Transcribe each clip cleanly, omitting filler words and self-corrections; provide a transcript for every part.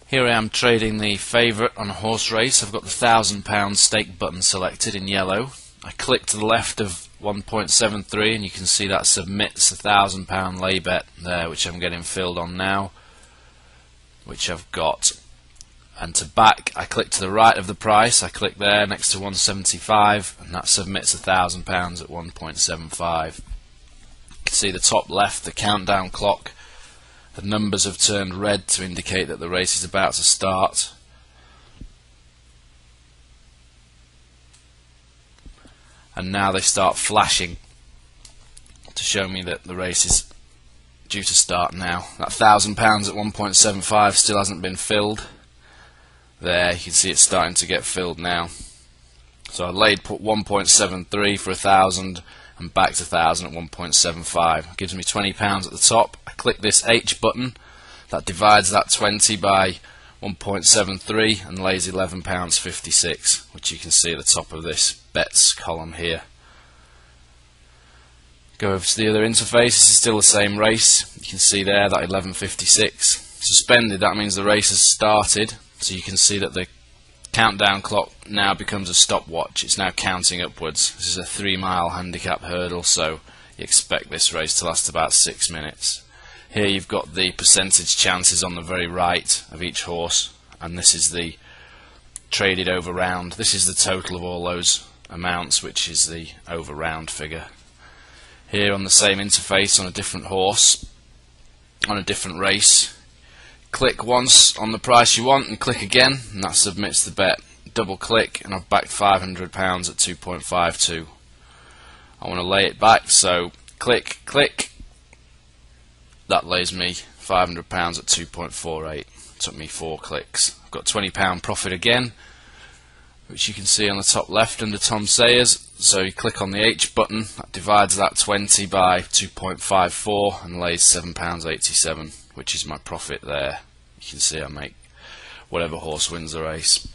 Here I am trading the favourite on a horse race. I've got the £1,000 stake button selected in yellow. I click to the left of 1.73 and you can see that submits a £1,000 lay bet there, which I'm getting filled on now, which I've got. And to back, I click to the right of the price, I click there next to 175 and that submits £1,000 at 1.75. You can see the top left, the countdown clock. The numbers have turned red to indicate that the race is about to start. And now they start flashing to show me that the race is due to start now. That £1,000 at 1.75 still hasn't been filled. There, you can see it's starting to get filled now. So I put 1.73 for 1,000 and back to 1,000 at 1.75. Gives me £20 at the top. I click this H button, that divides that 20 by 1.73 and lays £11.56, which you can see at the top of this bets column here. Go over to the other interface. This is still the same race. You can see there that 11.56 suspended. That means the race has started. So you can see that the countdown clock now becomes a stopwatch. It's now counting upwards. This is a 3-mile handicap hurdle, so you expect this race to last about 6 minutes. Here you've got the percentage chances on the very right of each horse, and this is the traded over round. This is the total of all those amounts, which is the over round figure. Here on the same interface on a different horse, on a different race, click once on the price you want and click again and that submits the bet. Double click and I've backed £500 at 2.52. I want to lay it back, so click, that lays me £500 at 2.48. Took me 4 clicks. I've got £20 profit again, which you can see on the top left under Tom Sayers. So you click on the H button, that divides that 20 by 2.54 and lays £7.87, which is my profit there. You can see I make whatever horse wins the race.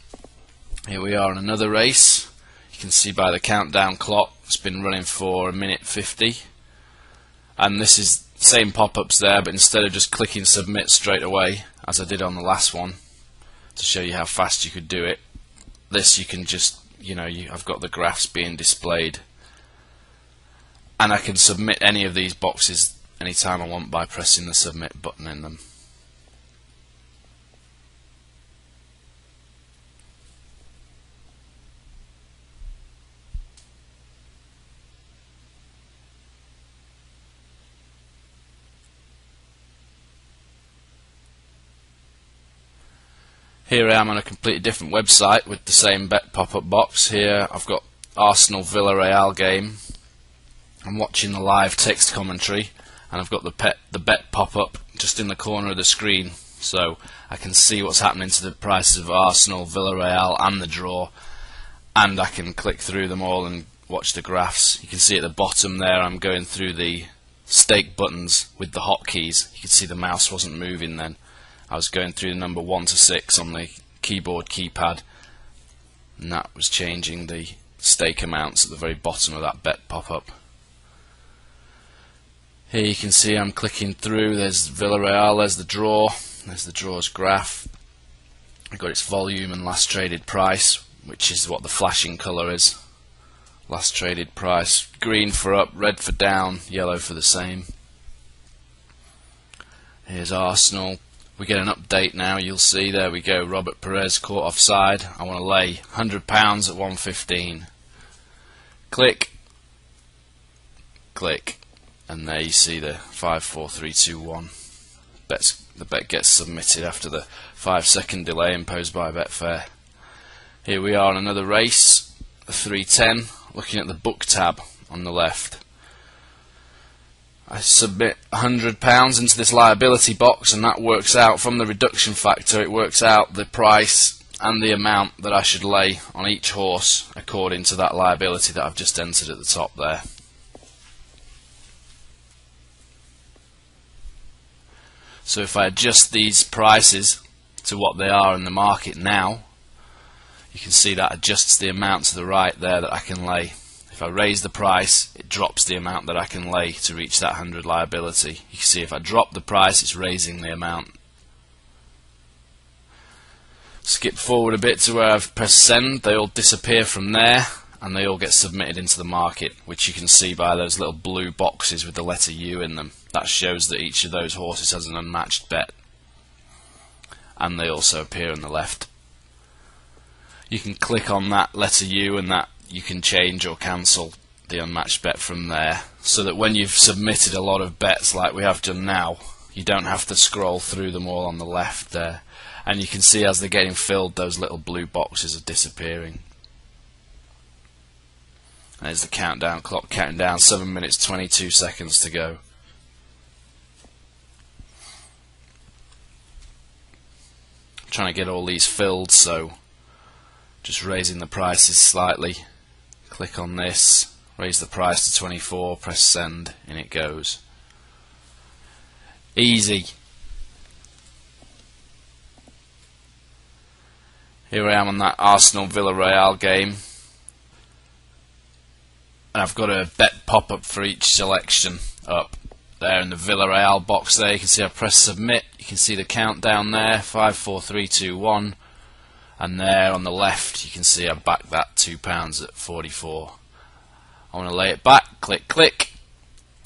Here we are in another race. You can see by the countdown clock it's been running for 1:50, and this is the same pop-ups there, but instead of just clicking submit straight away as I did on the last one to show you how fast you could do it, this you can just, I've got the graphs being displayed and I can submit any of these boxes anytime I want by pressing the submit button in them. Here I am on a completely different website with the same bet pop-up box. Here I've got Arsenal Villarreal game. I'm watching the live text commentary and I've got the bet pop-up just in the corner of the screen, so I can see what's happening to the prices of Arsenal, Villarreal and the draw, and I can click through them all and watch the graphs. You can see at the bottom there I'm going through the stake buttons with the hotkeys. You can see the mouse wasn't moving then. I was going through the number 1 to 6 on the keyboard keypad, and that was changing the stake amounts at the very bottom of that bet pop-up. Here you can see I'm clicking through. There's Villarreal, there's the draw's graph. I've got its volume and last traded price, which is what the flashing colour is. Last traded price, green for up, red for down, yellow for the same. Here's Arsenal. We get an update now, you'll see, there we go, Robert Perez caught offside. I want to lay £100 at 1.15. Click, and there you see the 5, 4, 3, 2, 1. The bet gets submitted after the 5-second delay imposed by Betfair. Here we are on another race, a 3:10, looking at the book tab on the left. I submit £100 into this liability box and that works out, from the reduction factor, it works out the price and the amount that I should lay on each horse according to that liability that I've just entered at the top there. So if I adjust these prices to what they are in the market now, you can see that adjusts the amount to the right there that I can lay. If I raise the price, it drops the amount that I can lay to reach that 100 liability. You can see if I drop the price, it's raising the amount. Skip forward a bit to where I've pressed send. They all disappear from there and they all get submitted into the market, which you can see by those little blue boxes with the letter U in them. That shows that each of those horses has an unmatched bet, and they also appear on the left. You can click on that letter U and that you can change or cancel the unmatched bet from there, so that when you've submitted a lot of bets like we have done now, you don't have to scroll through them all on the left there. And you can see as they're getting filled, those little blue boxes are disappearing. There's the countdown clock counting down, 7 minutes 22 seconds to go. I'm trying to get all these filled, so just raising the prices slightly. Click on this, raise the price to 24, press send, and it goes. Easy. Here I am on that Arsenal-Villarreal game, and I've got a bet pop-up for each selection up there in the Villarreal box there. You can see I press submit, you can see the countdown there, 5, 4, 3, 2, 1, and there on the left you can see I backed that £2 at 44. I want to lay it back, click click,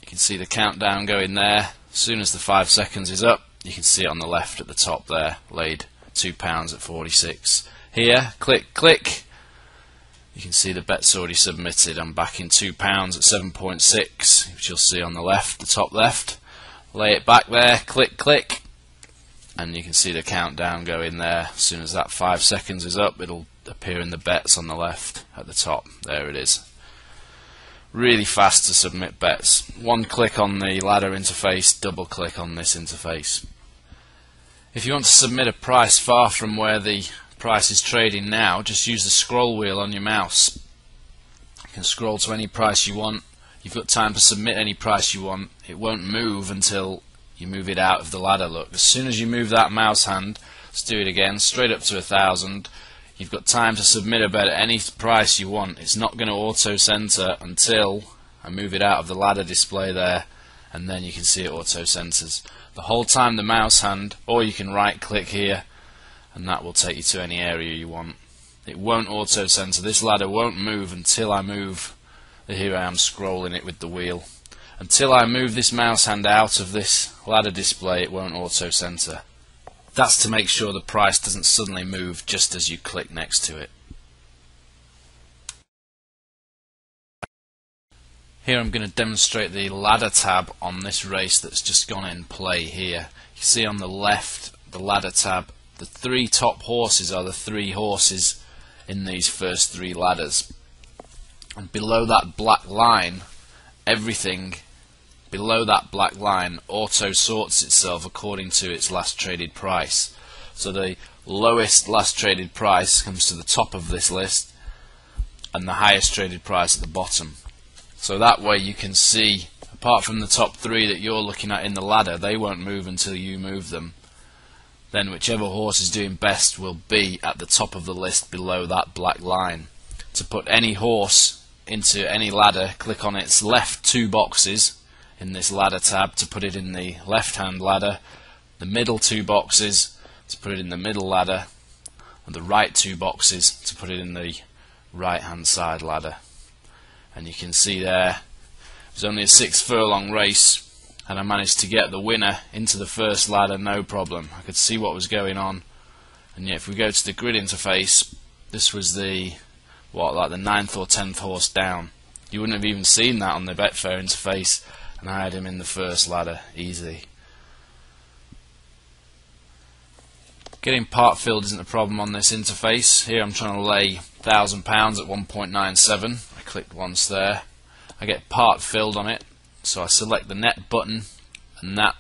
you can see the countdown going there. As soon as the 5 seconds is up, you can see it on the left at the top there, laid £2 at 46. Here, click click, you can see the bet's already submitted. I'm backing £2 at 7.6, which you'll see on the left, the top left. Lay it back there, click click, and you can see the countdown going there. As soon as that 5 seconds is up, it'll appear in the bets on the left at the top. There it is. Really fast to submit bets. One click on the ladder interface, double click on this interface. If you want to submit a price far from where the price is trading now, just use the scroll wheel on your mouse. You can scroll to any price you want. You've got time to submit any price you want. It won't move until you move it out of the ladder. Look, as soon as you move that mouse hand, let's do it again, straight up to 1,000. You've got time to submit a bet at any price you want. It's not going to auto-center until I move it out of the ladder display there, and then you can see it auto-centers. The whole time the mouse hand, or you can right click here, and that will take you to any area you want. It won't auto-center. This ladder won't move until I move. Here I am scrolling it with the wheel. Until I move this mouse hand out of this ladder display, it won't auto-center. That's to make sure the price doesn't suddenly move just as you click next to it. Here I'm going to demonstrate the ladder tab on this race that's just gone in play here. You see on the left, the ladder tab, the 3 top horses are the 3 horses in these first 3 ladders. And below that black line, everything below that black line auto sorts itself according to its last traded price. So the lowest last traded price comes to the top of this list, and the highest traded price at the bottom. So that way you can see, apart from the top 3 that you're looking at in the ladder, they won't move until you move them. Then whichever horse is doing best will be at the top of the list below that black line. To put any horse into any ladder, click on its left 2 boxes in this ladder tab to put it in the left hand ladder, the middle 2 boxes to put it in the middle ladder, and the right 2 boxes to put it in the right hand side ladder. And you can see there, it was only a 6 furlong race, and I managed to get the winner into the first ladder no problem. I could see what was going on, and yet if we go to the grid interface, this was the like the 9th or 10th horse down. You wouldn't have even seen that on the Betfair interface, and I had him in the first ladder easy. Getting part filled isn't a problem on this interface. Here I'm trying to lay £1,000 at 1.97. I clicked once there. I get part filled on it, so I select the net button, and that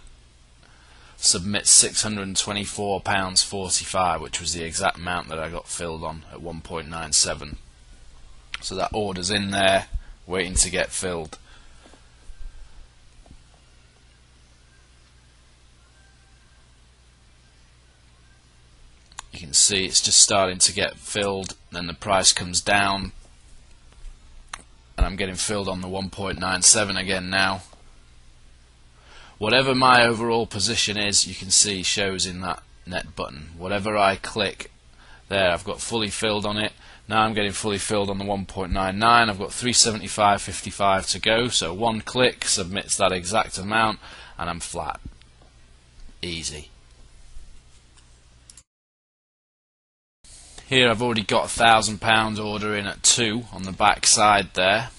submits £624.45, which was the exact amount that I got filled on at 1.97. So that order's in there, waiting to get filled. You can see it's just starting to get filled, then the price comes down, and I'm getting filled on the 1.97 again now. Whatever my overall position is, you can see shows in that net button. Whatever I click There, I've got fully filled on it. Now I'm getting fully filled on the 1.99. I've got 375.55 to go, so one click submits that exact amount, and I'm flat. Easy. Here I've already got a £1,000 order in at 2 on the back side there,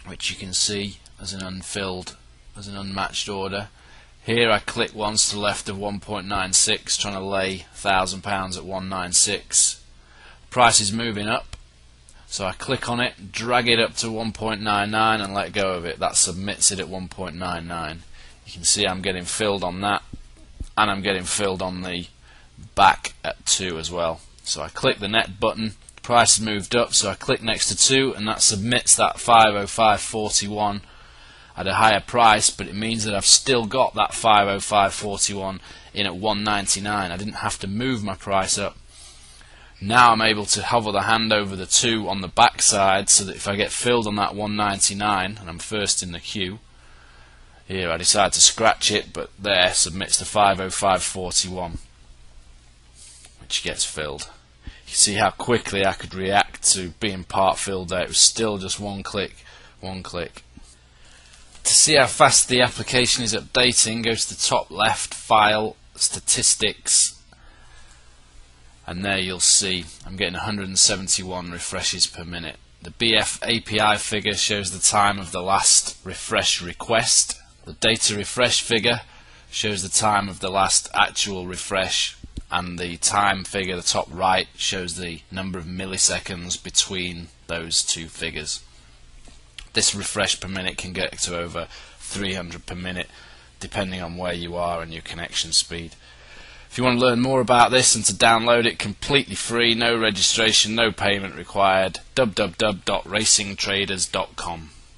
which you can see as an unfilled, as an unmatched order. Here I click once to the left of 1.96, trying to lay £1,000 at 196. Price is moving up, so I click on it, drag it up to 1.99 and let go of it. That submits it at 1.99. You can see I'm getting filled on that, and I'm getting filled on the back at 2 as well. So I click the net button, price has moved up, so I click next to 2, and that submits that 505.41 at a higher price, but it means that I've still got that 505.41 in at 199. I didn't have to move my price up. Now I'm able to hover the hand over the 2 on the back side, so that if I get filled on that 199 and I'm first in the queue, here I decide to scratch it, but there submits the 505.41, which gets filled. You can see how quickly I could react to being part filled there. It was still just one click, one click. To see how fast the application is updating, go to the top left, File, Statistics, and there you'll see I'm getting 171 refreshes per minute. The BF API figure shows the time of the last refresh request. The data refresh figure shows the time of the last actual refresh, and the time figure, the top right, shows the number of milliseconds between those two figures. This refresh per minute can get to over 300 per minute, depending on where you are and your connection speed. If you want to learn more about this and to download it completely free, no registration, no payment required, www.racingtraders.com.